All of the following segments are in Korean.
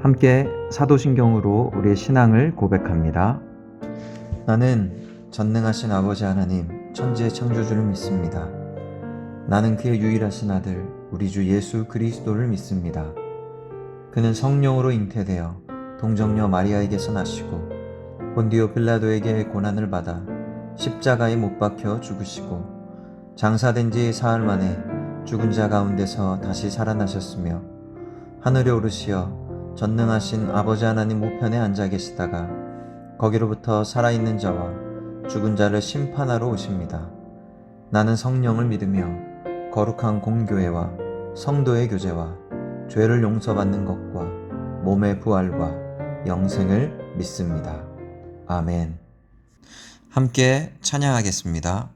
함께 사도신경으로 우리의 신앙을 고백합니다. 나는 전능하신 아버지 하나님 천지의 창조주를 믿습니다. 나는 그의 유일하신 아들 우리 주 예수 그리스도를 믿습니다. 그는 성령으로 잉태되어 동정녀 마리아에게서 나시고 본디오 빌라도에게 고난을 받아 십자가에 못 박혀 죽으시고 장사된 지 사흘 만에 죽은 자 가운데서 다시 살아나셨으며 하늘에 오르시어 전능하신 아버지 하나님 우편에 앉아 계시다가 거기로부터 살아있는 자와 죽은 자를 심판하러 오십니다. 나는 성령을 믿으며 거룩한 공교회와 성도의 교제와 죄를 용서받는 것과 몸의 부활과 영생을 믿습니다. 아멘. 함께 찬양하겠습니다.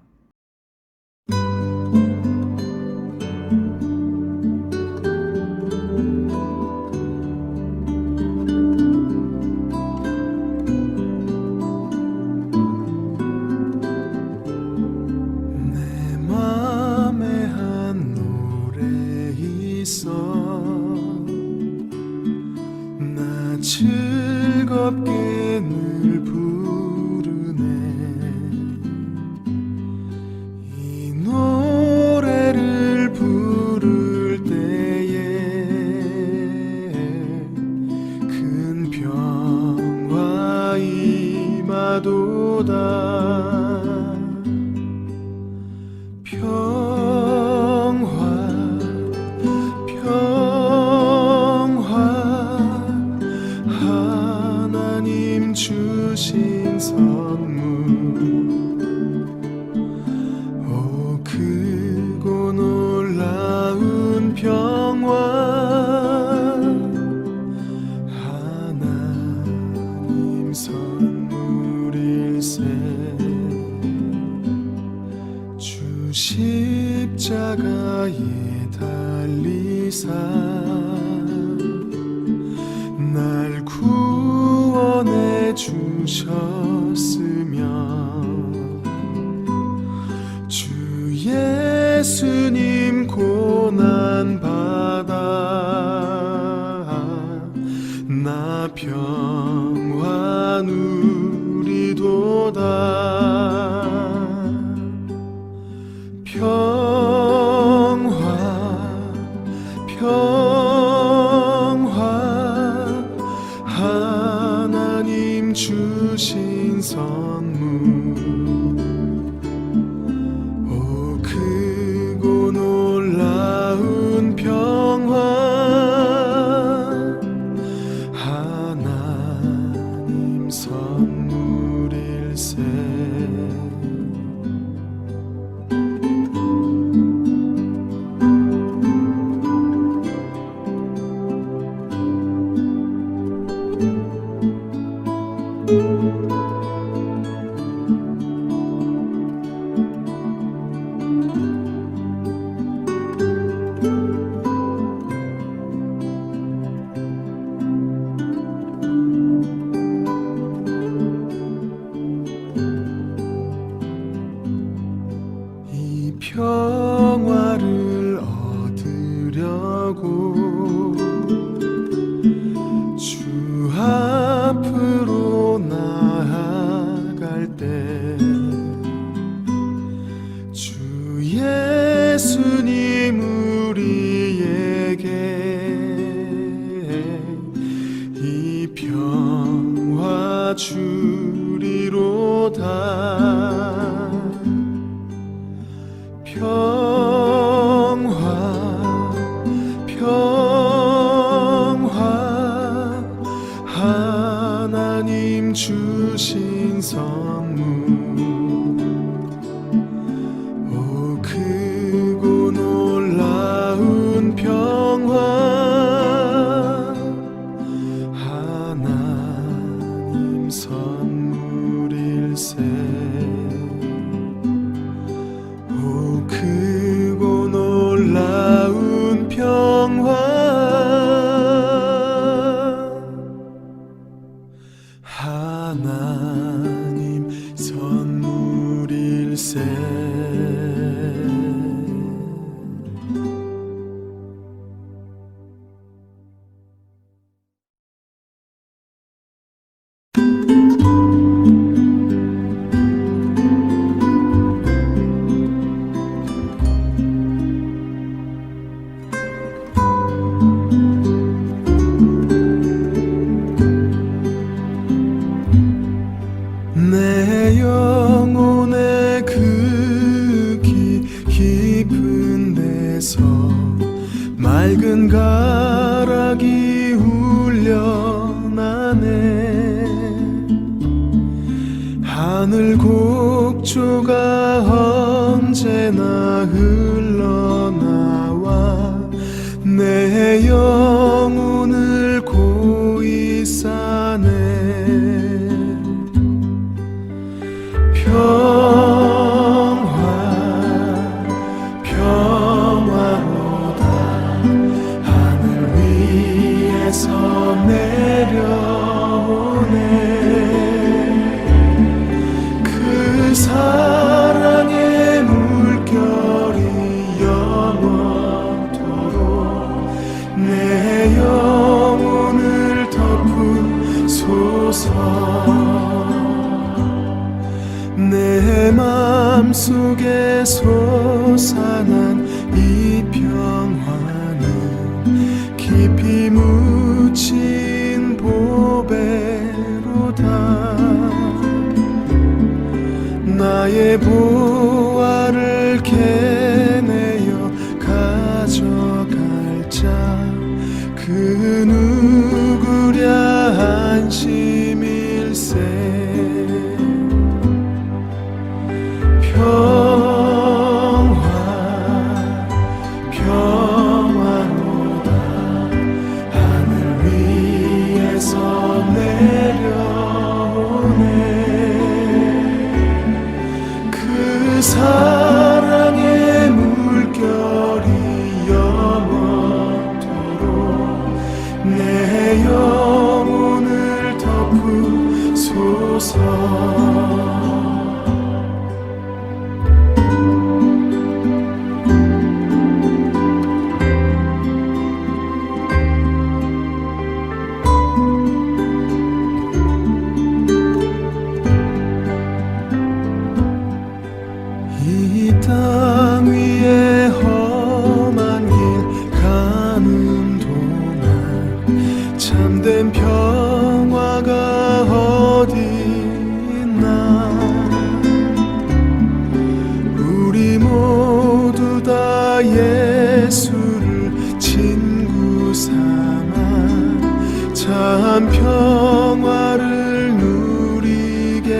내 맘에 한 노래 있어 나 즐겁게 늘 부르네. 이 노래를 부를 때에 큰 평화 임하도다. 평화 하나님 주신 선물. 오 크고 놀라운 평화 하나님 선물일세. 주 십자가에 달리사 날 구원해 주셨으며 주 예수님 고난받아 나 평화 누리도다. 평화 하나님 주신 선물. 오 크고 놀라운 평화 하나님 선물일세. 이 평화를 얻으려고 주 앞으로 나아갈 때 주 예수님 우리에게 이 평화 주리로다. 평화 하나님 주신 선물. 오 크고 놀라운 평화 하나님 선물. 하늘 곡조가 언제나 흘러나와 내 영혼을 고이 싸네. 평화로다. 하늘 위에서 내려오네. 그 사랑의 물결이 영원토록 내 영혼을 덮으소서. 내 맘속에 솟아난 이 평화는 깊이 묻힌 보배로다. 나의 보화를 캐내어 가져갈 자 그 누구랴 안심일세. 평화로다. 하늘 위에서 내려오네. 그 사랑의 물결이 영원토록 내 영혼을 덮으소서. 이 땅 위에 험한 길 가는 동안 참된 평화가 어디 있나. 우리 모두 다 예수를 친구 삼아 참 평화를 누리겠네.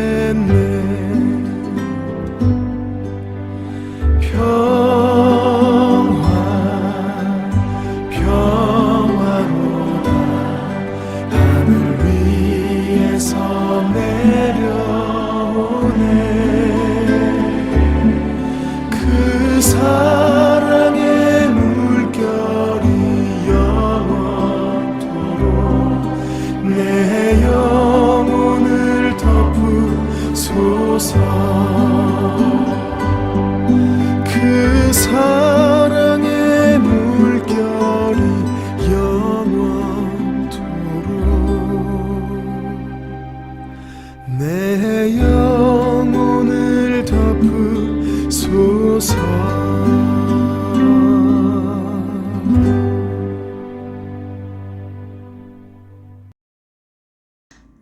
평화로다. 하늘 위에서 내려오네. 그 사랑의 물결이 영원토록 내 영혼을 덮으소서. 그 사랑의 물결이 영원토록 내 영혼을 덮으소서.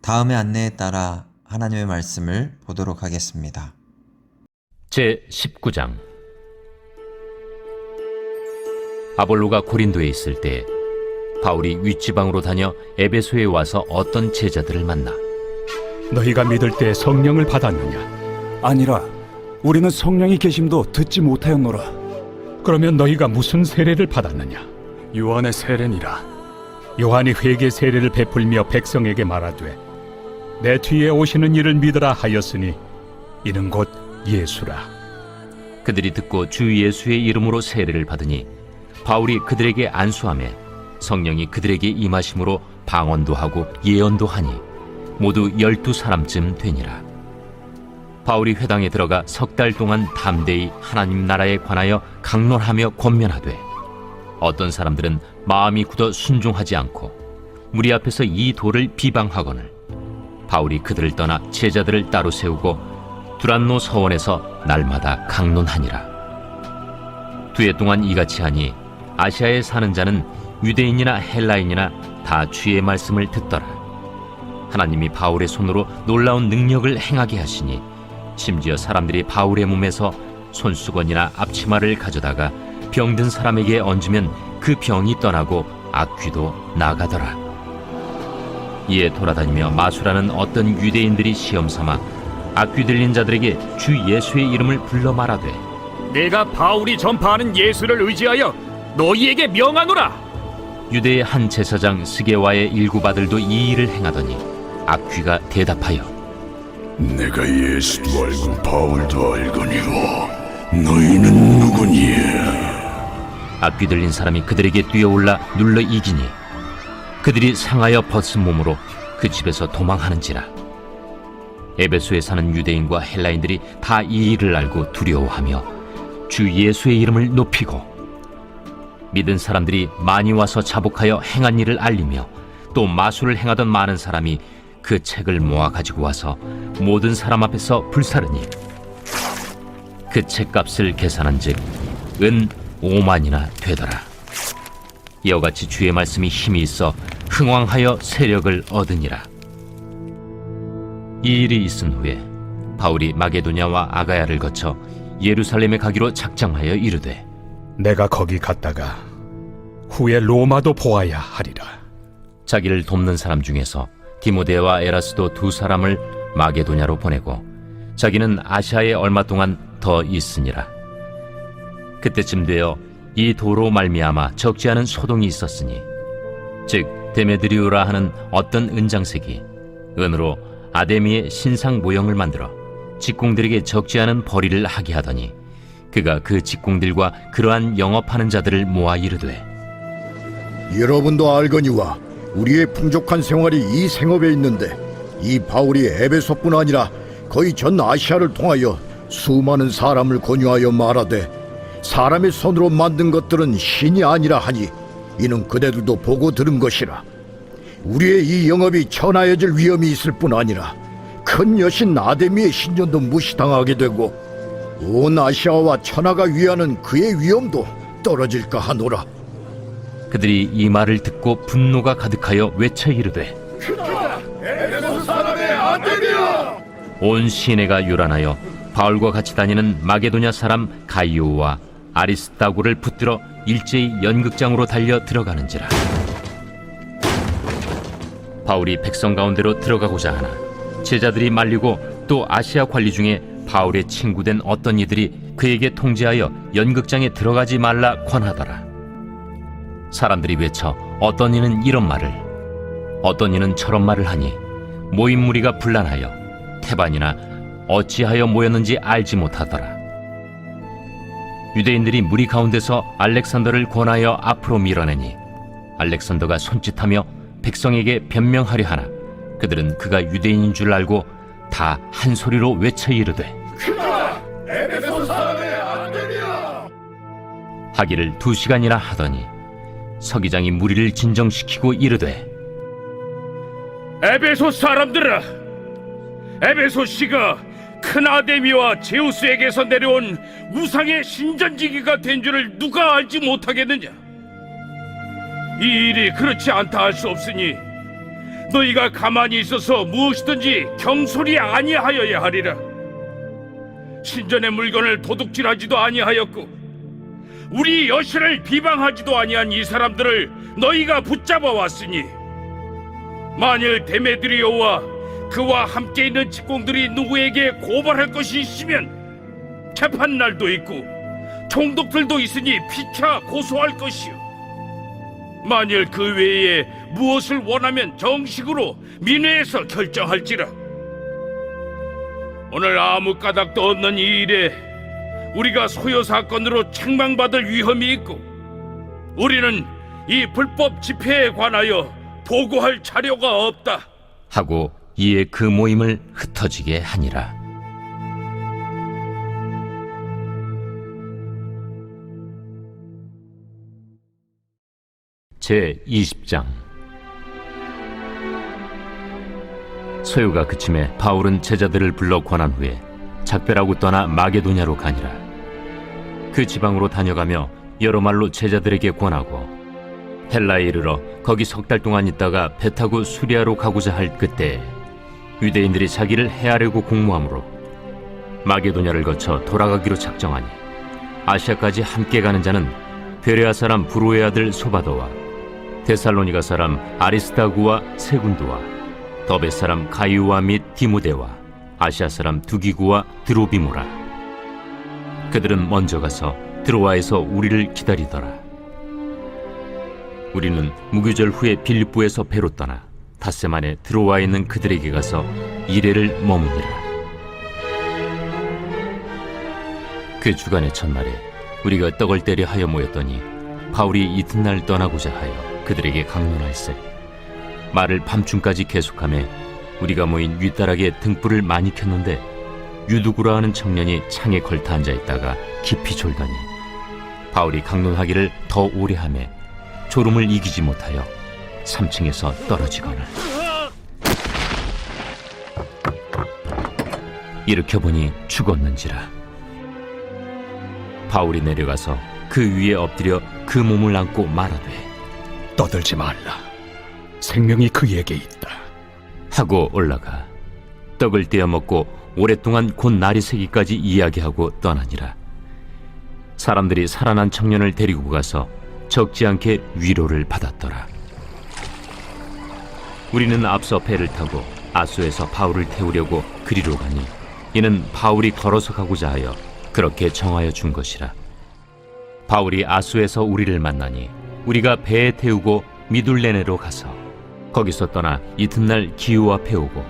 다음의 안내에 따라 하나님의 말씀을 보도록 하겠습니다. 제 19장. 아볼로가 고린도에 있을 때 바울이 윗지방으로 다녀 에베소에 와서 어떤 제자들을 만나 너희가 믿을 때 성령을 받았느냐? 아니라 우리는 성령이 계심도 듣지 못하였노라. 그러면 너희가 무슨 세례를 받았느냐? 요한의 세례니라. 요한이 회개 세례를 베풀며 백성에게 말하되 내 뒤에 오시는 이를 믿으라 하였으니 이는 곧 예수라. 그들이 듣고 주 예수의 이름으로 세례를 받으니 바울이 그들에게 안수하매 성령이 그들에게 임하심으로 방언도 하고 예언도 하니 모두 12사람쯤 되니라. 바울이 회당에 들어가 3달 동안 담대히 하나님 나라에 관하여 강론하며 권면하되 어떤 사람들은 마음이 굳어 순종하지 않고 무리 앞에서 이 도를 비방하거늘 바울이 그들을 떠나 제자들을 따로 세우고 두란노 서원에서 날마다 강론하니라. 2해 동안 이같이 하니 아시아에 사는 자는 유대인이나 헬라인이나 다 주의 말씀을 듣더라. 하나님이 바울의 손으로 놀라운 능력을 행하게 하시니 심지어 사람들이 바울의 몸에서 손수건이나 앞치마를 가져다가 병든 사람에게 얹으면 그 병이 떠나고 악귀도 나가더라. 이에 돌아다니며 마술하는 어떤 유대인들이 시험삼아 악귀 들린 자들에게 주 예수의 이름을 불러 말하되 내가 바울이 전파하는 예수를 의지하여 너희에게 명하노라. 유대의 한 제사장 스게와의 일곱 아들도 이 일을 행하더니 악귀가 대답하여 내가 예수도 알고 바울도 알거니와 너희는 누구냐? 악귀 들린 사람이 그들에게 뛰어올라 눌러 이기니 그들이 상하여 벗은 몸으로 그 집에서 도망하는지라. 에베소에 사는 유대인과 헬라인들이 다 이 일을 알고 두려워하며 주 예수의 이름을 높이고 믿은 사람들이 많이 와서 자복하여 행한 일을 알리며 또 마술을 행하던 많은 사람이 그 책을 모아 가지고 와서 모든 사람 앞에서 불사르니 그 책값을 계산한즉 은 5만이나 되더라. 이와 같이 주의 말씀이 힘이 있어 흥왕하여 세력을 얻으니라. 이 일이 있은 후에 바울이 마게도냐와 아가야를 거쳐 예루살렘에 가기로 작정하여 이르되 내가 거기 갔다가 후에 로마도 보아야 하리라. 자기를 돕는 사람 중에서 디모데와 에라스도 두 사람을 마게도냐로 보내고 자기는 아시아에 얼마 동안 더 있으니라. 그때쯤 되어 이 도로 말미암아 적지 않은 소동이 있었으니 즉 데메드리오라 하는 어떤 은장색이 은으로 아데미의 신상 모형을 만들어 직공들에게 적지 않은 벌이를 하게 하더니 그가 그 직공들과 그러한 영업하는 자들을 모아 이르되 여러분도 알거니와 우리의 풍족한 생활이 이 생업에 있는데 이 바울이 에베소뿐 아니라 거의 전 아시아를 통하여 수많은 사람을 권유하여 말하되 사람의 손으로 만든 것들은 신이 아니라 하니 이는 그대들도 보고 들은 것이라. 우리의 이 영업이 천하여질 위험이 있을 뿐 아니라 큰 여신 아데미의 신전도 무시당하게 되고 온 아시아와 천하가 위하는 그의 위엄도 떨어질까 하노라. 그들이 이 말을 듣고 분노가 가득하여 외쳐 이르되 온 시내가 요란하여 바울과 같이 다니는 마게도냐 사람 가이오와 아리스다고를 붙들어 일제히 연극장으로 달려 들어가는지라. 바울이 백성 가운데로 들어가고자 하나 제자들이 말리고 또 아시아 관리 중에 바울의 친구된 어떤 이들이 그에게 통제하여 연극장에 들어가지 말라 권하더라. 사람들이 외쳐 어떤 이는 이런 말을 어떤 이는 저런 말을 하니 모인 무리가 분란하여 태반이나 어찌하여 모였는지 알지 못하더라. 유대인들이 무리 가운데서 알렉산더를 권하여 앞으로 밀어내니 알렉산더가 손짓하며 백성에게 변명하려 하나 그들은 그가 유대인인 줄 알고 다 한 소리로 외쳐 이르되 하기를 2시간이나 하더니 서기장이 무리를 진정시키고 이르되 에베소 사람들아, 에베소 씨가 큰 아데미와 제우스에게서 내려온 우상의 신전지기가 된 줄을 누가 알지 못하겠느냐? 이 일이 그렇지 않다 할 수 없으니 너희가 가만히 있어서 무엇이든지 경솔이 아니하여야 하리라. 신전의 물건을 도둑질하지도 아니하였고 우리 여신을 비방하지도 아니한 이 사람들을 너희가 붙잡아 왔으니 만일 데메드리오와 그와 함께 있는 직공들이 누구에게 고발할 것이 있으면 재판날도 있고 총독들도 있으니 피차 고소할 것이요 만일 그 외에 무엇을 원하면 정식으로 민회에서 결정할지라. 오늘 아무 까닭도 없는 이 일에 우리가 소요 사건으로 책망받을 위험이 있고 우리는 이 불법 집회에 관하여 보고할 자료가 없다 하고 이에 그 모임을 흩어지게 하니라. 제20장. 소요가 그침에 바울은 제자들을 불러 권한 후에 작별하고 떠나 마게도냐로 가니라. 그 지방으로 다녀가며 여러 말로 제자들에게 권하고 헬라에 이르러 거기 3달 동안 있다가 배 타고 수리아로 가고자 할 그때 유대인들이 자기를 해하려고 공모하므로 마게도냐를 거쳐 돌아가기로 작정하니 아시아까지 함께 가는 자는 베레아 사람 브로의 아들 소바도와 데살로니가 사람 아리스다구와 세군도와 더베 사람 가이오와 및 디모데와 아시아 사람 두기구와 드로비모라. 그들은 먼저 가서 드로아에서 우리를 기다리더라. 우리는 무교절 후에 빌립보에서 배로 떠나 닷새 만에 드로아에 있는 그들에게 가서 이레를 머무니라. 그 주간의 첫날에 우리가 떡을 때려 하여 모였더니 바울이 이튿날 떠나고자 하여 그들에게 강론할세 말을 밤중까지 계속하며 우리가 모인 윗다락에 등불을 많이 켰는데 유두구라 하는 청년이 창에 걸터 앉아 있다가 깊이 졸더니 바울이 강론하기를 더 오래 하며 졸음을 이기지 못하여 3층에서 떨어지거늘 일으켜보니 죽었는지라. 바울이 내려가서 그 위에 엎드려 그 몸을 안고 말하되 떠들지 말라. 생명이 그에게 있다. 하고 올라가 떡을 떼어 먹고 오랫동안 곧 날이 새기까지 이야기하고 떠나니라. 사람들이 살아난 청년을 데리고 가서 적지 않게 위로를 받았더라. 우리는 앞서 배를 타고 아소에서 바울을 태우려고 그리로 가니 이는 바울이 걸어서 가고자 하여 그렇게 정하여 준 것이라. 바울이 아소에서 우리를 만나니 우리가 배에 태우고 미둘레네로 가서 거기서 떠나 이튿날 기우 앞에 오고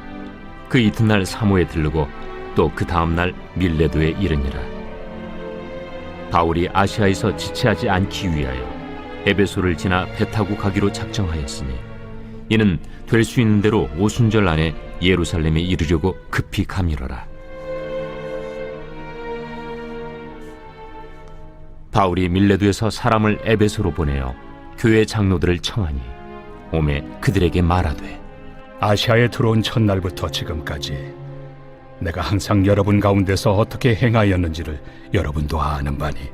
그 이튿날 사모에 들르고 또 그 다음날 밀레도에 이르니라. 바울이 아시아에서 지체하지 않기 위하여 에베소를 지나 배 타고 가기로 작정하였으니 이는 될 수 있는 대로 오순절 안에 예루살렘에 이르려고 급히 가밀어라. 바울이 밀레도에서 사람을 에베소로 보내어 교회 장로들을 청하니 오매 그들에게 말하되 아시아에 들어온 첫날부터 지금까지 내가 항상 여러분 가운데서 어떻게 행하였는지를 여러분도 아는 바니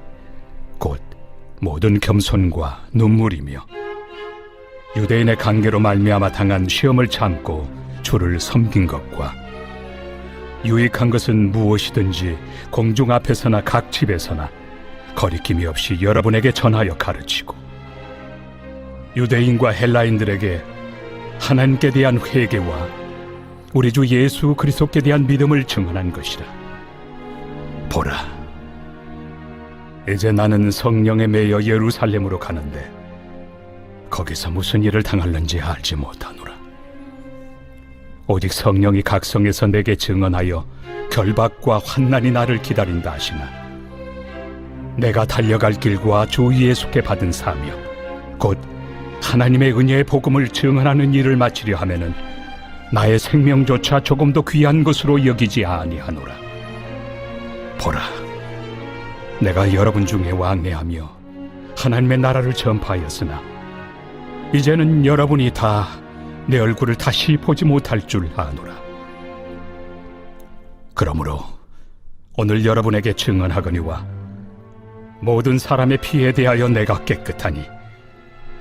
곧 모든 겸손과 눈물이며 유대인의 관계로 말미암아 당한 시험을 참고 주를 섬긴 것과 유익한 것은 무엇이든지 공중 앞에서나 각 집에서나 거리낌이 없이 여러분에게 전하여 가르치고 유대인과 헬라인들에게 하나님께 대한 회개와 우리 주 예수 그리스도께 대한 믿음을 증언한 것이라. 보라, 이제 나는 성령에 매여 예루살렘으로 가는데 거기서 무슨 일을 당할는지 알지 못하노라. 오직 성령이 각성에서 내게 증언하여 결박과 환난이 나를 기다린다 하시나 내가 달려갈 길과 주 예수께 받은 사명 곧 하나님의 은혜의 복음을 증언하는 일을 마치려 하면은 나의 생명조차 조금도 귀한 것으로 여기지 아니하노라. 보라, 내가 여러분 중에 왕래하며 하나님의 나라를 전파하였으나 이제는 여러분이 다 내 얼굴을 다시 보지 못할 줄 아노라. 그러므로 오늘 여러분에게 증언하거니와 모든 사람의 피에 대하여 내가 깨끗하니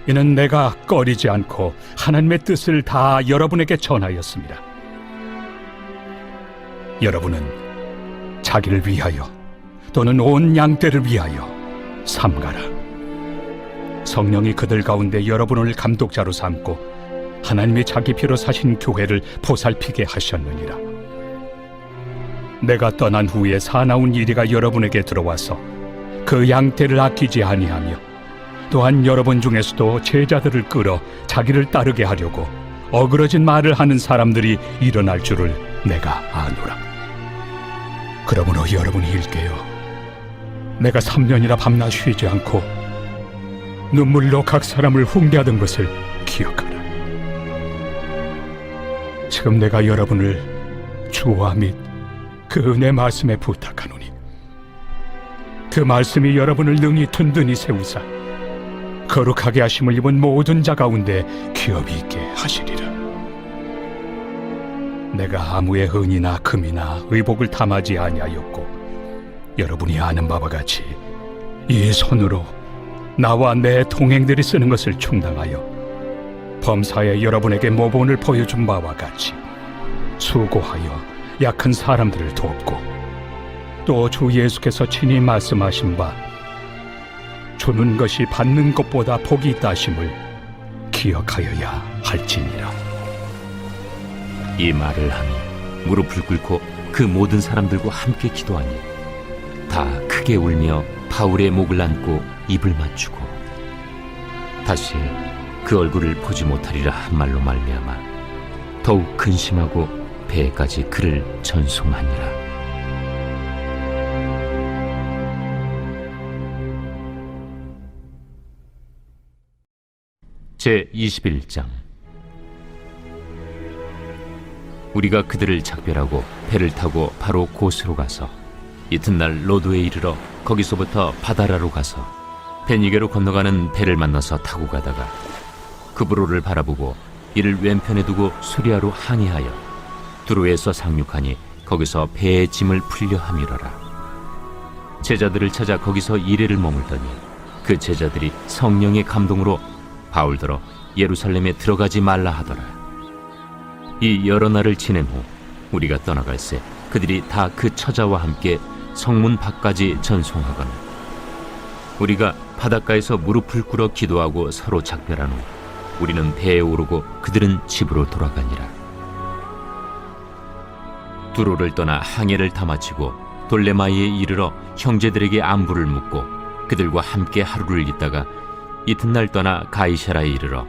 이는 내가 꺼리지 않고 하나님의 뜻을 다 여러분에게 전하였습니다. 여러분은 자기를 위하여 또는 온 양떼를 위하여 삼가라. 성령이 그들 가운데 여러분을 감독자로 삼고 하나님이 자기 피로 사신 교회를 보살피게 하셨느니라. 내가 떠난 후에 사나운 이리가 여러분에게 들어와서 그 양떼를 아끼지 아니하며 또한 여러분 중에서도 제자들을 끌어 자기를 따르게 하려고 어그러진 말을 하는 사람들이 일어날 줄을 내가 아노라. 그러므로 여러분이 일깨어 내가 3년이나 밤낮 쉬지 않고 눈물로 각 사람을 훈계하던 것을 기억하라. 지금 내가 여러분을 주와 및 그 은혜 말씀에 부탁하노니 그 말씀이 여러분을 능히 든든히 세우사 거룩하게 하심을 입은 모든 자 가운데 기업이 있게 하시리라. 내가 아무의 은이나 금이나 의복을 탐하지 아니하였고 여러분이 아는 바와 같이 이 손으로 나와 내 동행들이 쓰는 것을 충당하여 범사에 여러분에게 모본을 보여준 바와 같이 수고하여 약한 사람들을 돕고 또 주 예수께서 친히 말씀하신 바 주는 것이 받는 것보다 복이 있다 하심을 기억하여야 할지니라. 이 말을 하니 무릎을 꿇고 그 모든 사람들과 함께 기도하니 다 크게 울며 바울의 목을 안고 입을 맞추고 다시 그 얼굴을 보지 못하리라 한 말로 말미암아 더욱 근심하고 배에까지 그를 전송하니라. 제 21장. 우리가 그들을 작별하고 배를 타고 바로 고스로 가서 이튿날 로도에 이르러 거기서부터 바다라로 가서 베니게로 건너가는 배를 만나서 타고 가다가 그브로를 바라보고 이를 왼편에 두고 수리아로 항해하여 두로에서 상륙하니 거기서 배의 짐을 풀려 함이러라. 제자들을 찾아 거기서 이레를 머물더니 그 제자들이 성령의 감동으로 바울더러 예루살렘에 들어가지 말라 하더라. 이 여러 날을 지낸 후 우리가 떠나갈새 그들이 다 그 처자와 함께 성문 밖까지 전송하거늘 우리가 바닷가에서 무릎을 꿇어 기도하고 서로 작별한 후 우리는 배에 오르고 그들은 집으로 돌아가니라. 두로를 떠나 항해를 다 마치고 돌레마이에 이르러 형제들에게 안부를 묻고 그들과 함께 하루를 있다가 이튿날 떠나 가이사라에 이르러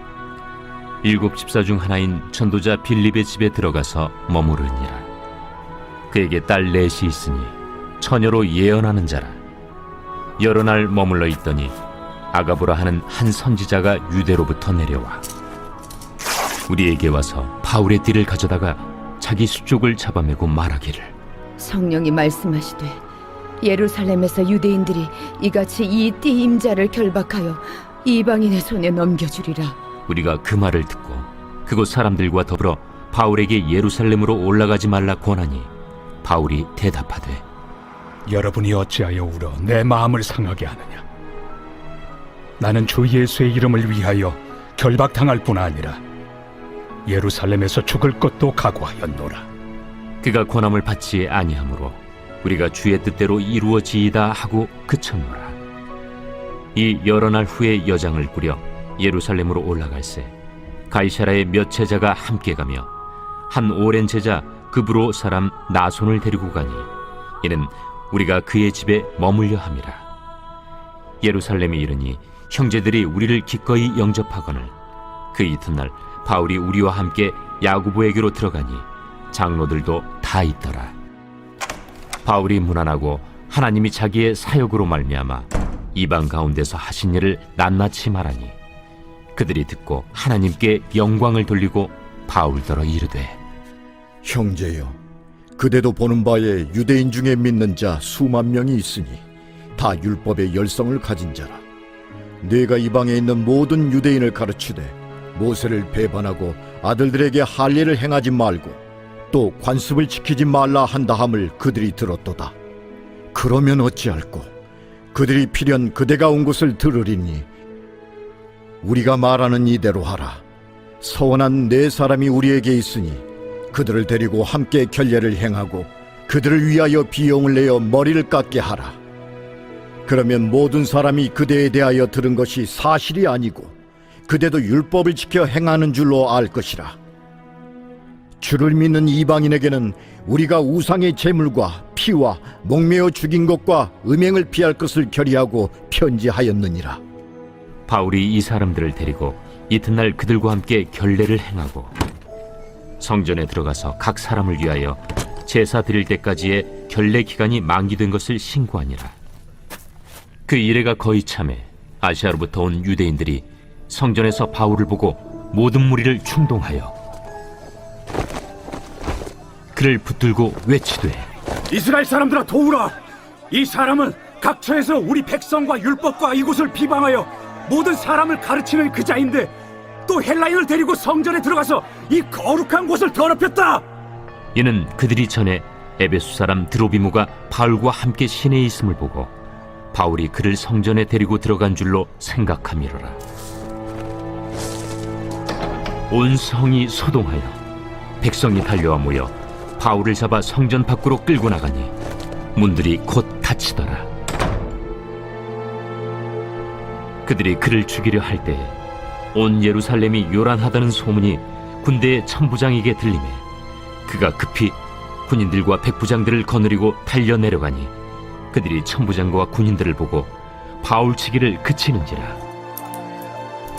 7 집사 중 하나인 전도자 빌립의 집에 들어가서 머무르니라. 그에게 딸 넷이 있으니 처녀로 예언하는 자라. 여러 날 머물러 있더니 아가보라 하는 한 선지자가 유대로부터 내려와 우리에게 와서 바울의 띠를 가져다가 자기 수족을 잡아매고 말하기를 성령이 말씀하시되 예루살렘에서 유대인들이 이같이 이 띠 임자를 결박하여 이방인의 손에 넘겨주리라. 우리가 그 말을 듣고 그곳 사람들과 더불어 바울에게 예루살렘으로 올라가지 말라 권하니 바울이 대답하되 여러분이 어찌하여 울어 내 마음을 상하게 하느냐? 나는 주 예수의 이름을 위하여 결박당할 뿐 아니라 예루살렘에서 죽을 것도 각오하였노라. 그가 권함을 받지 아니하므로 우리가 주의 뜻대로 이루어지이다 하고 그쳤노라. 이 여러 날 후에 여장을 꾸려 예루살렘으로 올라갈새 가이사라의 몇 제자가 함께 가며 한 오랜 제자 그브로 사람 나손을 데리고 가니 이는 우리가 그의 집에 머물려 함이라. 예루살렘에 이르니 형제들이 우리를 기꺼이 영접하거늘 그 이튿날 바울이 우리와 함께 야고보에게로 들어가니 장로들도 다 있더라. 바울이 문안하고 하나님이 자기의 사역으로 말미암아 이방 가운데서 하신 일을 낱낱이 말하니 그들이 듣고 하나님께 영광을 돌리고 바울더러 이르되 형제여, 그대도 보는 바에 유대인 중에 믿는 자 수만 명이 있으니 다 율법의 열성을 가진 자라. 네가 이방에 있는 모든 유대인을 가르치되 모세를 배반하고 아들들에게 할례를 행하지 말고 또 관습을 지키지 말라 한다함을 그들이 들었도다. 그러면 어찌할꼬? 그들이 필연 그대가 온 곳을 들으리니 우리가 말하는 이대로 하라. 서원한 네 사람이 우리에게 있으니 그들을 데리고 함께 결례를 행하고 그들을 위하여 비용을 내어 머리를 깎게 하라. 그러면 모든 사람이 그대에 대하여 들은 것이 사실이 아니고 그대도 율법을 지켜 행하는 줄로 알 것이라. 주를 믿는 이방인에게는 우리가 우상의 제물과 피와 목매어 죽인 것과 음행을 피할 것을 결의하고 편지하였느니라. 바울이 이 사람들을 데리고 이튿날 그들과 함께 결례를 행하고 성전에 들어가서 각 사람을 위하여 제사 드릴 때까지의 결례 기간이 만기된 것을 신고하니라. 그 이래가 거의 참에 아시아로부터 온 유대인들이 성전에서 바울을 보고 모든 무리를 충동하여 그를 붙들고 외치되 이스라엘 사람들아 도우라! 이 사람은 각처에서 우리 백성과 율법과 이곳을 비방하여 모든 사람을 가르치는 그 자인데 또 헬라인을 데리고 성전에 들어가서 이 거룩한 곳을 더럽혔다! 이는 그들이 전에 에베소 사람 드로비무가 바울과 함께 시내에 있음을 보고 바울이 그를 성전에 데리고 들어간 줄로 생각함이로라. 온 성이 소동하여 백성이 달려와 모여 바울을 잡아 성전 밖으로 끌고 나가니 문들이 곧 닫히더라. 그들이 그를 죽이려 할 때에 온 예루살렘이 요란하다는 소문이 군대의 천부장에게 들리매 그가 급히 군인들과 백부장들을 거느리고 달려 내려가니 그들이 천부장과 군인들을 보고 바울치기를 그치는지라.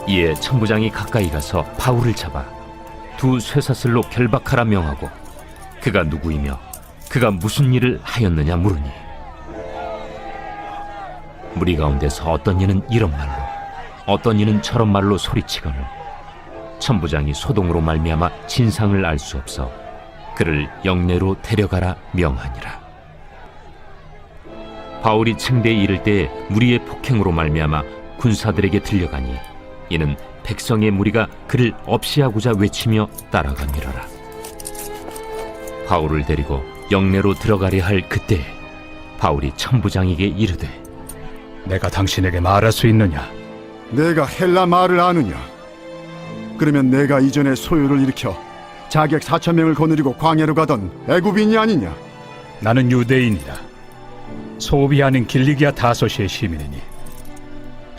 이에 천부장이 가까이 가서 바울을 잡아 두 쇠사슬로 결박하라 명하고 그가 누구이며 그가 무슨 일을 하였느냐 물으니 무리 가운데서 어떤 이는 이런 말로 어떤 이는 저런 말로 소리치거늘 천부장이 소동으로 말미암아 진상을 알 수 없어 그를 영내로 데려가라 명하니라. 바울이 층대에 이를 때에 무리의 폭행으로 말미암아 군사들에게 들려가니 이는 백성의 무리가 그를 없이하고자 외치며 따라가미러라. 바울을 데리고 영내로 들어가려 할 그때 바울이 천부장에게 이르되 내가 당신에게 말할 수 있느냐? 내가 헬라 말을 아느냐? 그러면 내가 이전에 소요를 일으켜 자객 4,000명을 거느리고 광야로 가던 애굽인이 아니냐? 나는 유대인이다. 소비 아닌 길리기아 다소시의 시민이니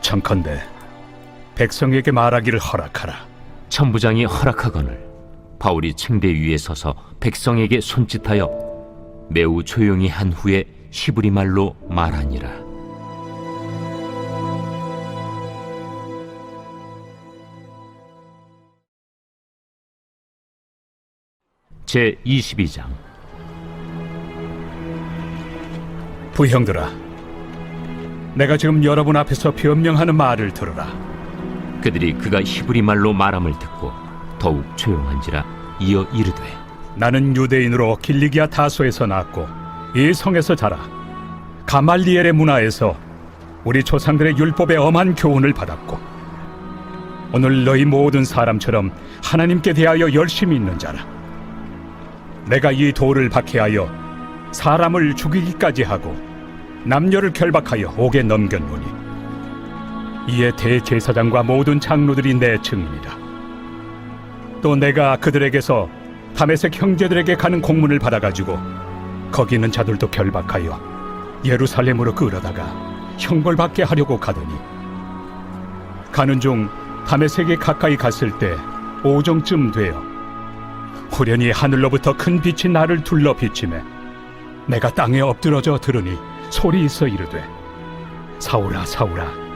청컨대 백성에게 말하기를 허락하라. 천부장이 허락하거늘 바울이 층대 위에 서서 백성에게 손짓하여 매우 조용히 한 후에 히브리 말로 말하니라. 제 22장. 부형들아, 내가 지금 여러분 앞에서 변명하는 말을 들으라. 그들이 그가 히브리 말로 말함을 듣고 더욱 조용한지라 이어 이르되 나는 유대인으로 길리기아 다소에서 낳았고 이 성에서 자라 가말리엘의 문화에서 우리 조상들의 율법의 엄한 교훈을 받았고 오늘 너희 모든 사람처럼 하나님께 대하여 열심히 있는 자라. 내가 이 돌을 박해하여 사람을 죽이기까지 하고 남녀를 결박하여 옥에 넘겼노니 이에 대제사장과 모든 장로들이 내 증인이라. 또 내가 그들에게서 다메섹 형제들에게 가는 공문을 받아가지고 거기 있는 자들도 결박하여 예루살렘으로 끌어다가 형벌받게 하려고 가더니 가는 중 다메섹에 가까이 갔을 때 오정쯤 되어 후련히 하늘로부터 큰 빛이 나를 둘러 비치매 내가 땅에 엎드러져 들으니 소리 있어 이르되 사울아 사울아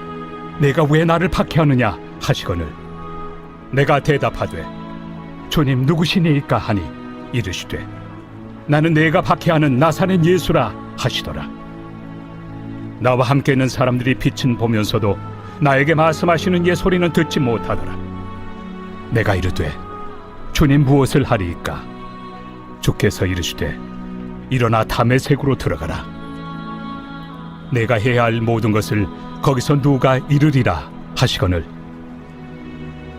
내가 왜 나를 박해하느냐 하시거늘 내가 대답하되 주님 누구시니이까 하니 이르시되 나는 내가 박해하는 나사렛 예수라 하시더라. 나와 함께 있는 사람들이 빛은 보면서도 나에게 말씀하시는 예 소리는 듣지 못하더라. 내가 이르되 주님 무엇을 하리이까? 주께서 이르시되 일어나 다메섹으로 들어가라. 내가 해야 할 모든 것을 거기서 누가 이르리라 하시거늘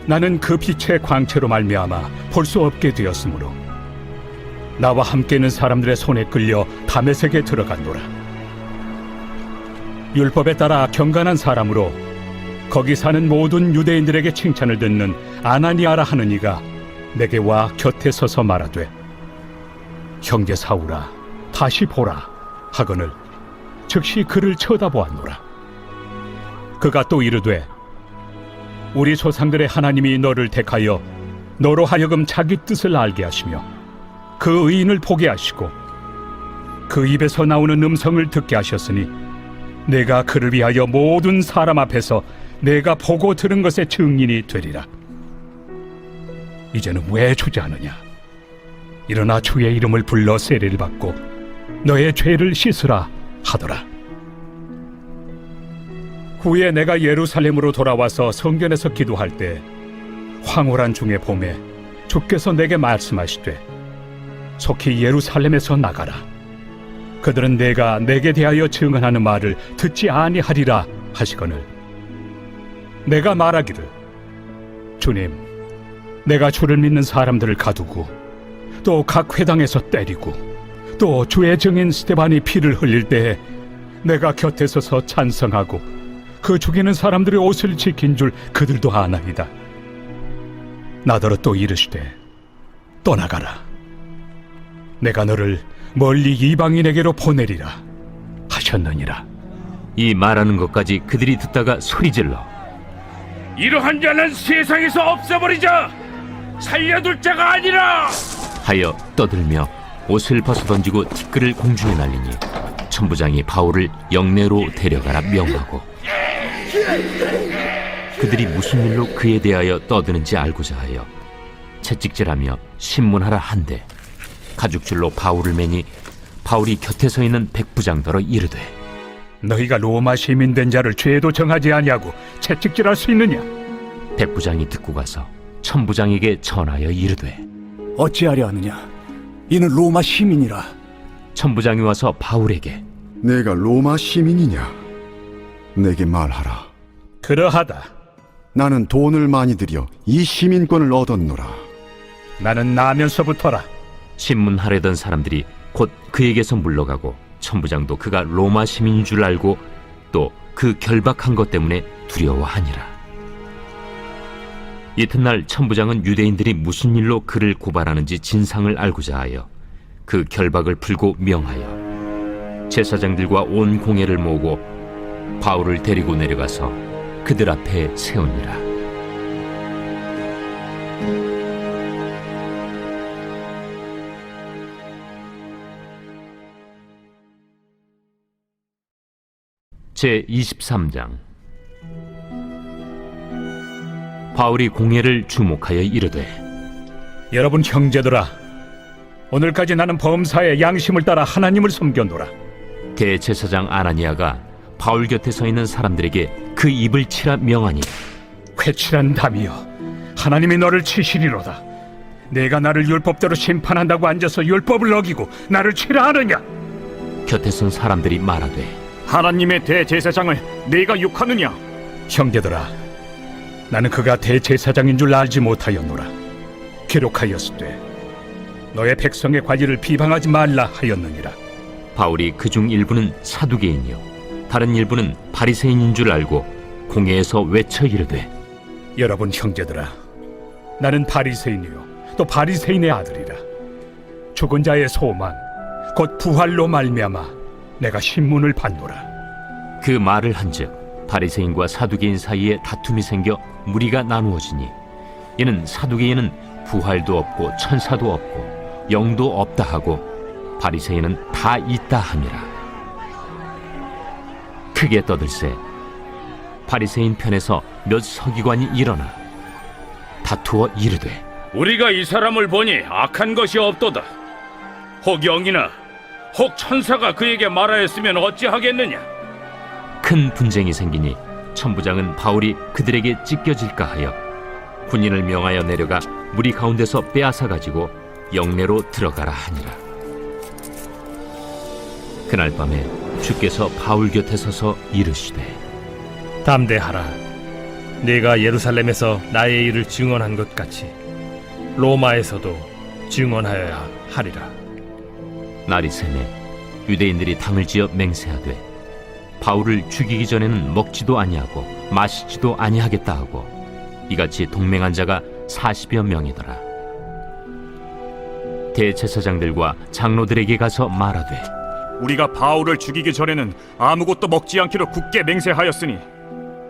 나는 그 빛의 광채로 말미암아 볼 수 없게 되었으므로 나와 함께 있는 사람들의 손에 끌려 다메섹에 들어갔노라. 율법에 따라 경건한 사람으로 거기 사는 모든 유대인들에게 칭찬을 듣는 아나니아라 하는 이가 내게 와 곁에 서서 말하되 형제 사울아 다시 보라 하거늘 즉시 그를 쳐다보았노라. 그가 또 이르되 우리 조상들의 하나님이 너를 택하여 너로 하여금 자기 뜻을 알게 하시며 그 의인을 보게 하시고 그 입에서 나오는 음성을 듣게 하셨으니 내가 그를 위하여 모든 사람 앞에서 내가 보고 들은 것의 증인이 되리라. 이제는 왜 주저하느냐? 일어나 주의 이름을 불러 세례를 받고 너의 죄를 씻으라 하더라. 후에 내가 예루살렘으로 돌아와서 성전에서 기도할 때 황홀한 중의 봄에 주께서 내게 말씀하시되 속히 예루살렘에서 나가라. 그들은 내가 내게 대하여 증언하는 말을 듣지 아니하리라 하시거늘 내가 말하기를 주님 내가 주를 믿는 사람들을 가두고 또 각 회당에서 때리고 또 주의 증인 스데반이 피를 흘릴 때에 내가 곁에 서서 찬성하고 그 죽이는 사람들의 옷을 지킨 줄 그들도 아나이다. 나더러 또 이르시되 떠나가라. 내가 너를 멀리 이방인에게로 보내리라 하셨느니라. 이 말하는 것까지 그들이 듣다가 소리질러 이러한 자는 세상에서 없애버리자. 살려둘 자가 아니라 하여 떠들며 옷을 벗어 던지고 티끌을 공중에 날리니 천부장이 바울을 영내로 데려가라 명하고 그들이 무슨 일로 그에 대하여 떠드는지 알고자 하여 채찍질하며 신문하라 한데 가죽줄로 바울을 매니 바울이 곁에 서 있는 백부장더러 이르되 너희가 로마 시민 된 자를 죄도 정하지 아니하고 채찍질할 수 있느냐? 백부장이 듣고 가서 천부장에게 전하여 이르되 어찌하려 하느냐? 이는 로마 시민이라. 천부장이 와서 바울에게 내가 로마 시민이냐? 내게 말하라. 그러하다. 나는 돈을 많이 들여 이 시민권을 얻었노라. 나는 나면서부터라. 신문하려던 사람들이 곧 그에게서 물러가고 천부장도 그가 로마 시민인 줄 알고 또 그 결박한 것 때문에 두려워하니라. 이튿날 천부장은 유대인들이 무슨 일로 그를 고발하는지 진상을 알고자 하여 그 결박을 풀고 명하여 제사장들과 온 공회를 모으고 바울을 데리고 내려가서 그들 앞에 세우니라. 제23장. 바울이 공회를 주목하여 이르되 여러분 형제들아, 오늘까지 나는 범사의 양심을 따라 하나님을 섬겨노라. 대제사장 아나니아가 바울 곁에 서 있는 사람들에게 그 입을 치라 명하니 회칠한 담이여, 하나님이 너를 치시리로다. 내가 나를 율법대로 심판한다고 앉아서 율법을 어기고 나를 치라 하느냐? 곁에 선 사람들이 말하되 하나님의 대제사장을 네가 욕하느냐? 형제들아, 나는 그가 대제사장인 줄 알지 못하였노라. 기록하였으되 너의 백성의 관리를 비방하지 말라 하였느니라. 바울이 그중 일부는 사두개인이요 다른 일부는 바리새인인 줄 알고 공회에서 외쳐 이르되 여러분 형제들아, 나는 바리새인이요 또 바리새인의 아들이라. 죽은 자의 소망 곧 부활로 말미암아 내가 신문을 받노라. 그 말을 한즉 바리새인과 사두개인 사이에 다툼이 생겨 무리가 나누어지니 이는 사두개인은 부활도 없고 천사도 없고 영도 없다 하고 바리새인은 다 있다 함이라. 크게 떠들세 바리새인 편에서 몇 서기관이 일어나 다투어 이르되 우리가 이 사람을 보니 악한 것이 없도다. 혹 영이나 혹 천사가 그에게 말하였으면 어찌하겠느냐? 큰 분쟁이 생기니 천부장은 바울이 그들에게 찢겨질까 하여 군인을 명하여 내려가 무리 가운데서 빼앗아 가지고 영내로 들어가라 하니라. 그날 밤에 주께서 바울 곁에 서서 이르시되 담대하라. 네가 예루살렘에서 나의 일을 증언한 것 같이 로마에서도 증언하여야 하리라. 날이 새매 유대인들이 당을 지어 맹세하되 바울을 죽이기 전에는 먹지도 아니하고 마시지도 아니하겠다 하고 이같이 동맹한 자가 40여 명이더라. 대제사장들과 장로들에게 가서 말하되 우리가 바울을 죽이기 전에는 아무것도 먹지 않기로 굳게 맹세하였으니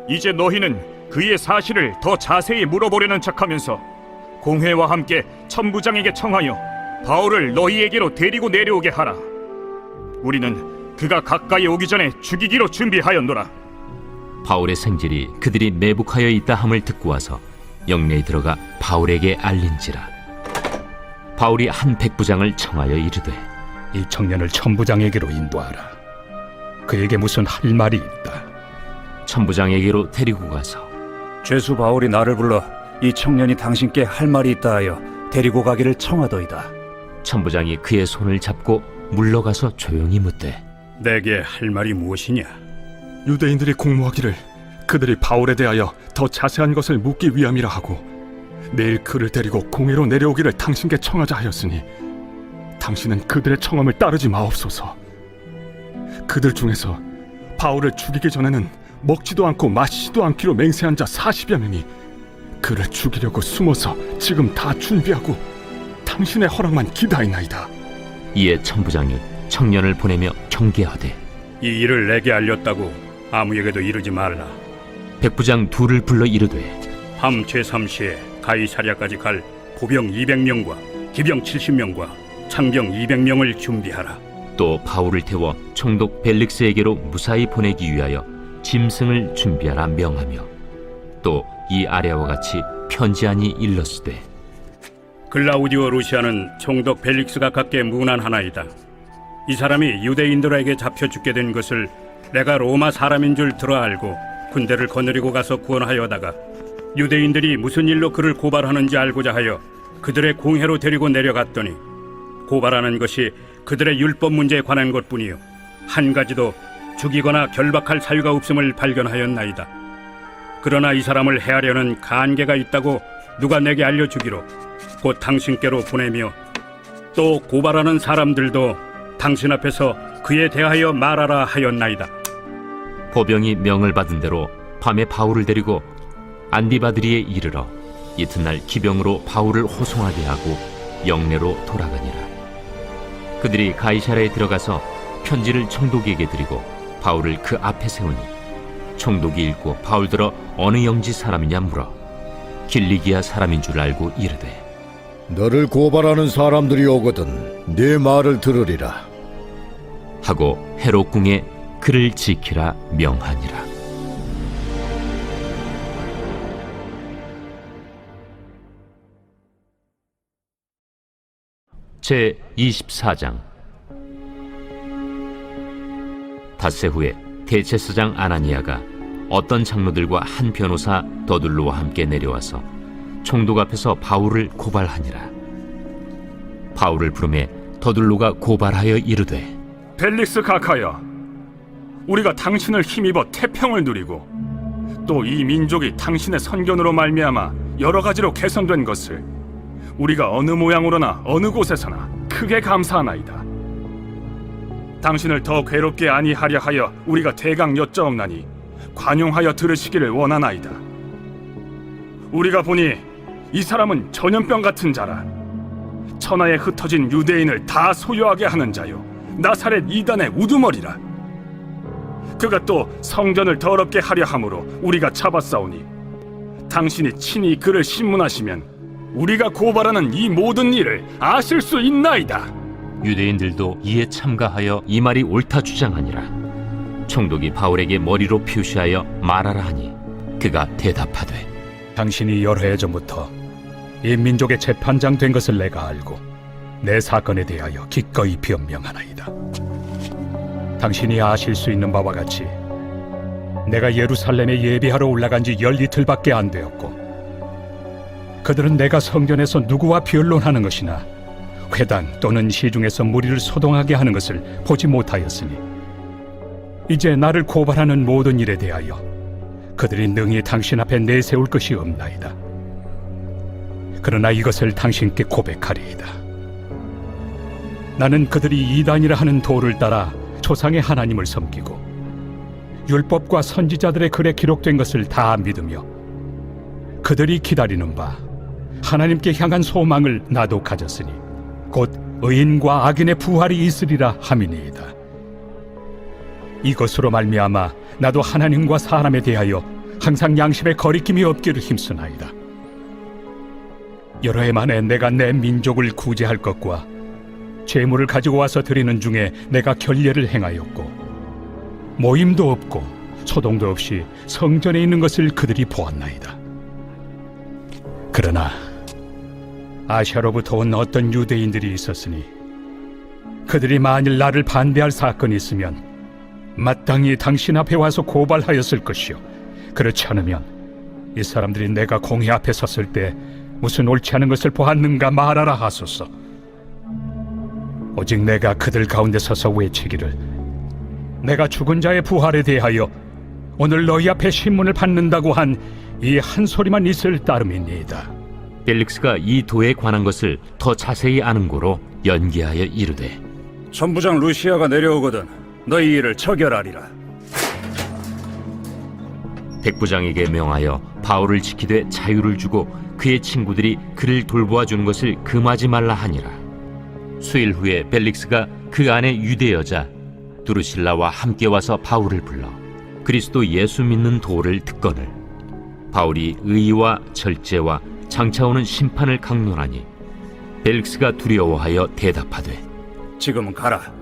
이제 너희는 그의 사실을 더 자세히 물어보려는 척하면서 공회와 함께 천부장에게 청하여 바울을 너희에게로 데리고 내려오게 하라. 우리는 그가 가까이 오기 전에 죽이기로 준비하였노라. 바울의 생질이 그들이 매복하여 있다 함을 듣고 와서 영내에 들어가 바울에게 알린지라. 바울이 한 백부장을 청하여 이르되 이 청년을 천부장에게로 인도하라. 그에게 무슨 할 말이 있다. 천부장에게로 데리고 가서 죄수 바울이 나를 불러 이 청년이 당신께 할 말이 있다 하여 데리고 가기를 청하더이다. 천부장이 그의 손을 잡고 물러가서 조용히 묻되 내게 할 말이 무엇이냐? 유대인들이 공모하기를 그들이 바울에 대하여 더 자세한 것을 묻기 위함이라 하고 내일 그를 데리고 공회로 내려오기를 당신께 청하자 하였으니 당신은 그들의 청함을 따르지 마옵소서. 그들 중에서 바울을 죽이기 전에는 먹지도 않고 마시지도 않기로 맹세한 자 40여 명이 그를 죽이려고 숨어서 지금 다 준비하고 당신의 허락만 기다리나이다. 이에 천부장이 청년을 보내며 경계하되 이 일을 내게 알렸다고 아무에게도 이르지 말라. 백부장 둘을 불러 이르되 함 제3시에 가이사랴까지 갈 보병 200명과 기병 70명과 창병 200명을 준비하라. 또 바울을 태워 총독 벨릭스에게로 무사히 보내기 위하여 짐승을 준비하라 명하며 또 이 아래와 같이 편지하니 일렀으되 글라우디오 루시아는 총독 벨릭스가 갖게 문안하나이다. 이 사람이 유대인들에게 잡혀 죽게 된 것을 내가 로마 사람인 줄 들어 알고 군대를 거느리고 가서 구원하여다가 유대인들이 무슨 일로 그를 고발하는지 알고자 하여 그들의 공회로 데리고 내려갔더니 고발하는 것이 그들의 율법 문제에 관한 것뿐이요 한 가지도 죽이거나 결박할 사유가 없음을 발견하였나이다. 그러나 이 사람을 해하려는 간계가 있다고 누가 내게 알려주기로 곧 당신께로 보내며 또 고발하는 사람들도 당신 앞에서 그에 대하여 말하라 하였나이다. 보병이 명을 받은 대로 밤에 바울을 데리고 안디바드리에 이르러 이튿날 기병으로 바울을 호송하게 하고 영내로 돌아가니라. 그들이 가이사랴에 들어가서 편지를 총독에게 드리고 바울을 그 앞에 세우니 총독이 읽고 바울들어 어느 영지 사람이냐 물어 길리기아 사람인 줄 알고 이르되 너를 고발하는 사람들이 오거든 네 말을 들으리라 하고 헤롯 궁에 그를 지키라 명하니라. 제 24장. 닷새 후에 대제사장 아나니아가 어떤 장로들과 한 변호사 더둘로와 함께 내려와서 총독 앞에서 바울을 고발하니라. 바울을 부르매 더둘로가 고발하여 이르되 벨릭스 각하여, 우리가 당신을 힘입어 태평을 누리고 또 이 민족이 당신의 선견으로 말미암아 여러 가지로 개선된 것을 우리가 어느 모양으로나 어느 곳에서나 크게 감사하나이다. 당신을 더 괴롭게 아니하려 하여 우리가 대강 여짜옵나니 관용하여 들으시기를 원하나이다. 우리가 보니 이 사람은 전염병 같은 자라. 천하에 흩어진 유대인을 다 소유하게 하는 자요 나사렛 이단의 우두머리라. 그가 또 성전을 더럽게 하려 함으로 우리가 잡아싸우니 당신이 친히 그를 신문하시면 우리가 고발하는 이 모든 일을 아실 수 있나이다. 유대인들도 이에 참가하여 이 말이 옳다 주장하니라. 총독이 바울에게 머리로 표시하여 말하라 하니 그가 대답하되 당신이 여러 해 전부터 이 민족의 재판장 된 것을 내가 알고 내 사건에 대하여 기꺼이 변명하나이다. 당신이 아실 수 있는 바와 같이 내가 예루살렘에 예비하러 올라간 지 10이틀밖에 안 되었고 그들은 내가 성전에서 누구와 변론하는 것이나 회당 또는 시중에서 무리를 소동하게 하는 것을 보지 못하였으니 이제 나를 고발하는 모든 일에 대하여 그들이 능히 당신 앞에 내세울 것이 없나이다. 그러나 이것을 당신께 고백하리이다. 나는 그들이 이단이라 하는 도를 따라 조상의 하나님을 섬기고 율법과 선지자들의 글에 기록된 것을 다 믿으며 그들이 기다리는 바 하나님께 향한 소망을 나도 가졌으니 곧 의인과 악인의 부활이 있으리라 함이니이다. 이것으로 말미암아 나도 하나님과 사람에 대하여 항상 양심에 거리낌이 없기를 힘쓰나이다. 여러 해 만에 내가 내 민족을 구제할 것과 재물을 가지고 와서 드리는 중에 내가 결례를 행하였고 모임도 없고 소동도 없이 성전에 있는 것을 그들이 보았나이다. 그러나 아시아로부터 온 어떤 유대인들이 있었으니 그들이 만일 나를 반대할 사건이 있으면 마땅히 당신 앞에 와서 고발하였을 것이요 그렇지 않으면 이 사람들이 내가 공회 앞에 섰을 때 무슨 옳지 않은 것을 보았는가 말하라 하소서. 오직 내가 그들 가운데 서서 외치기를 내가 죽은 자의 부활에 대하여 오늘 너희 앞에 신문을 받는다고 한 이 한 소리만 있을 따름이니이다. 벨릭스가 이 도에 관한 것을 더 자세히 아는 고로 연기하여 이르되 전부장 루시아가 내려오거든 너희 일을 처결하리라. 백부장에게 명하여 바울을 지키되 자유를 주고 그의 친구들이 그를 돌보아 주는 것을 금하지 말라 하니라. 수일 후에 벨릭스가 그 안에 유대 여자 두루실라와 함께 와서 바울을 불러 그리스도 예수 믿는 도를 듣거늘 바울이 의와 절제와 장차 오는 심판을 강론하니 벨릭스가 두려워하여 대답하되 지금은 가라.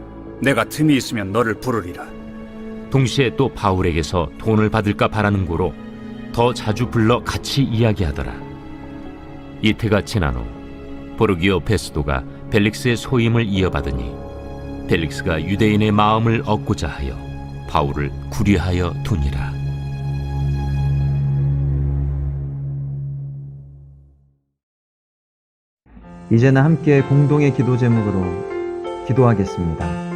내가 틈이 있으면 너를 부르리라. 동시에 또 바울에게서 돈을 받을까 바라는 고로 더 자주 불러 같이 이야기하더라. 이태가 지난 후 보르기오 베스도가 벨릭스의 소임을 이어받으니 벨릭스가 유대인의 마음을 얻고자 하여 바울을 구리하여 두니라. 이제는 함께 공동의 기도 제목으로 기도하겠습니다.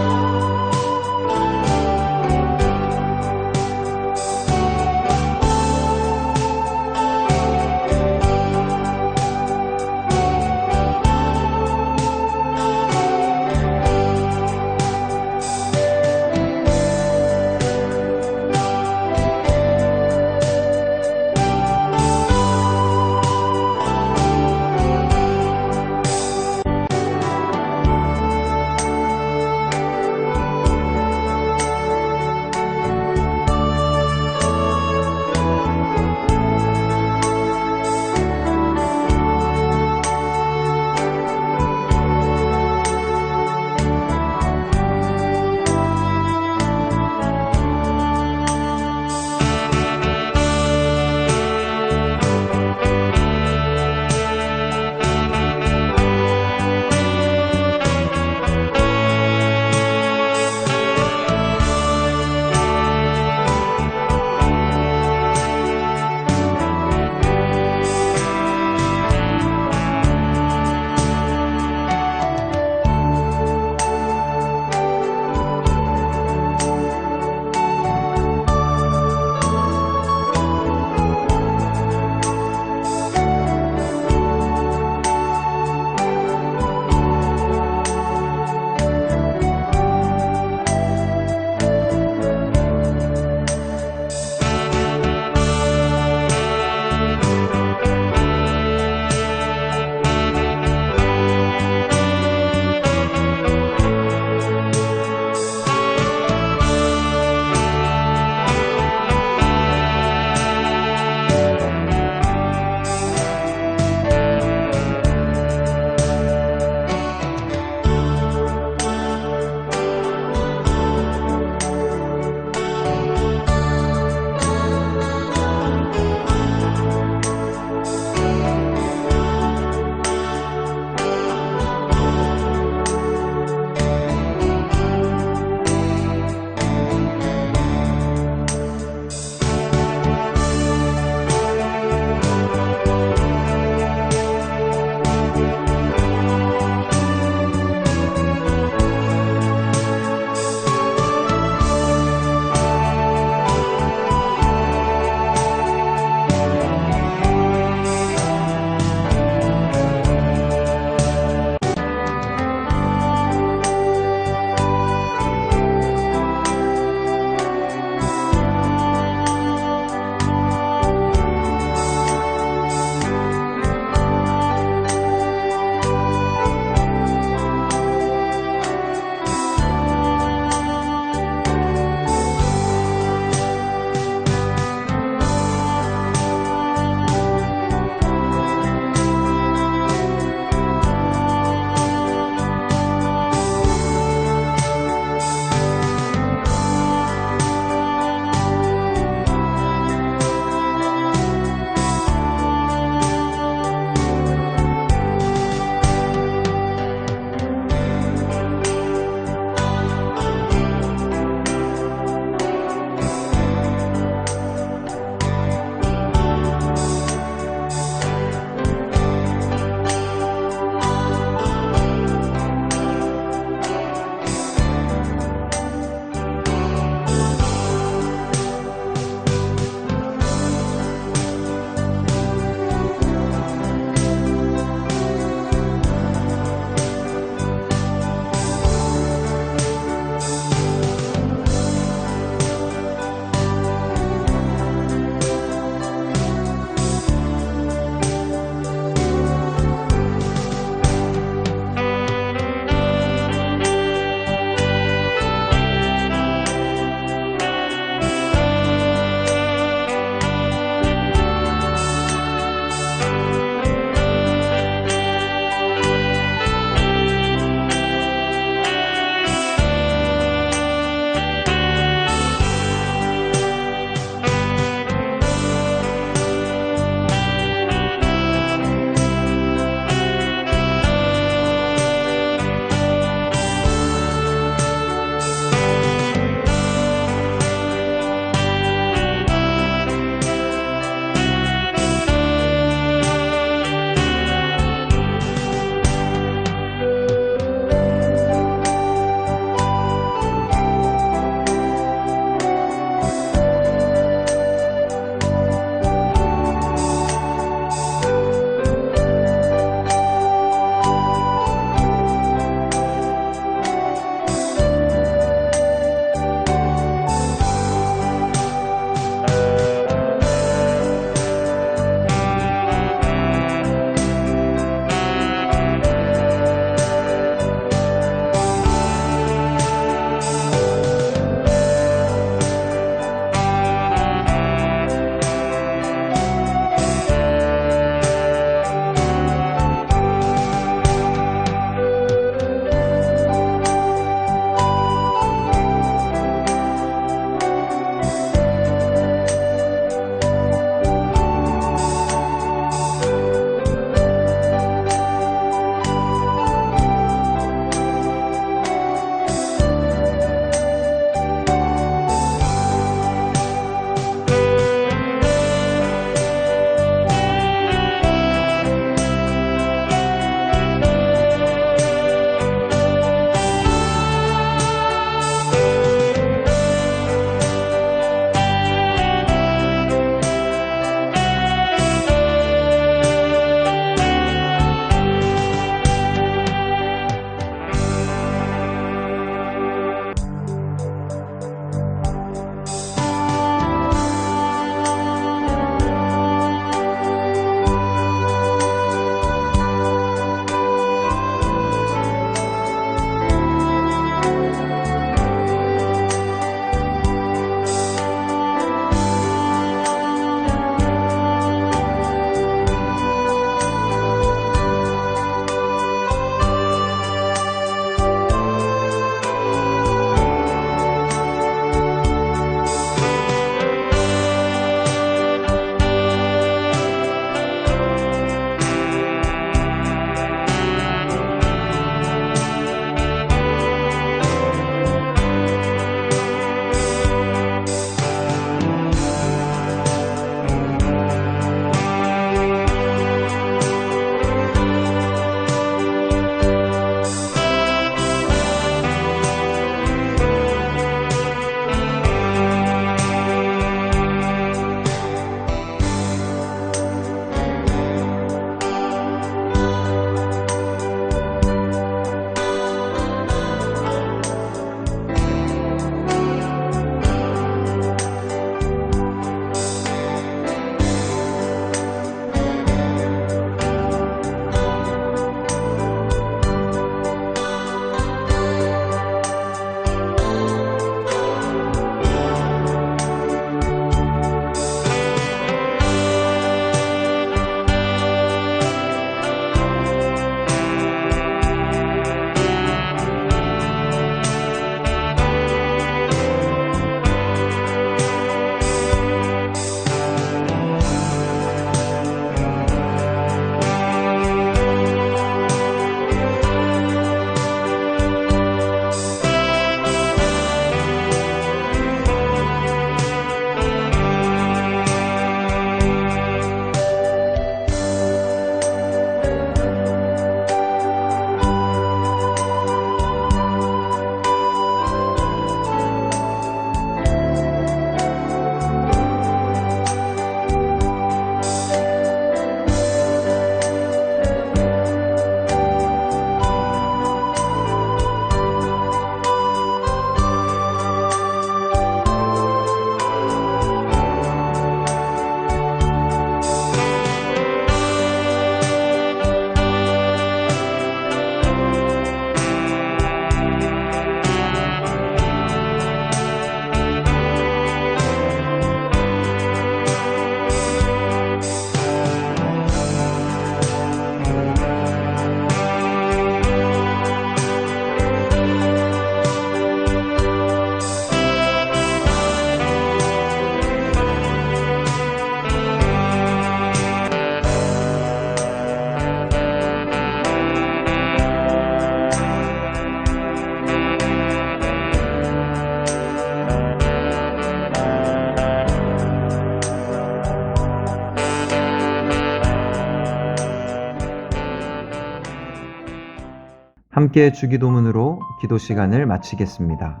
함께 주기도문으로 기도 시간을 마치겠습니다.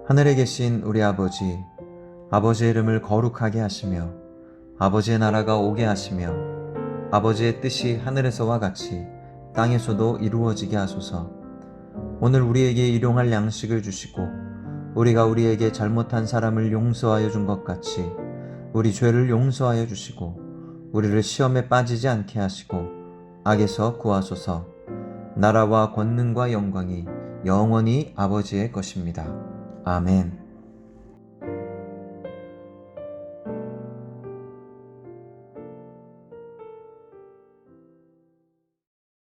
하늘에 계신 우리 아버지, 아버지의 이름을 거룩하게 하시며 아버지의 나라가 오게 하시며 아버지의 뜻이 하늘에서와 같이 땅에서도 이루어지게 하소서. 오늘 우리에게 일용할 양식을 주시고 우리가 우리에게 잘못한 사람을 용서하여 준 것 같이 우리 죄를 용서하여 주시고 우리를 시험에 빠지지 않게 하시고 악에서 구하소서. 나라와 권능과 영광이 영원히 아버지의 것입니다. 아멘.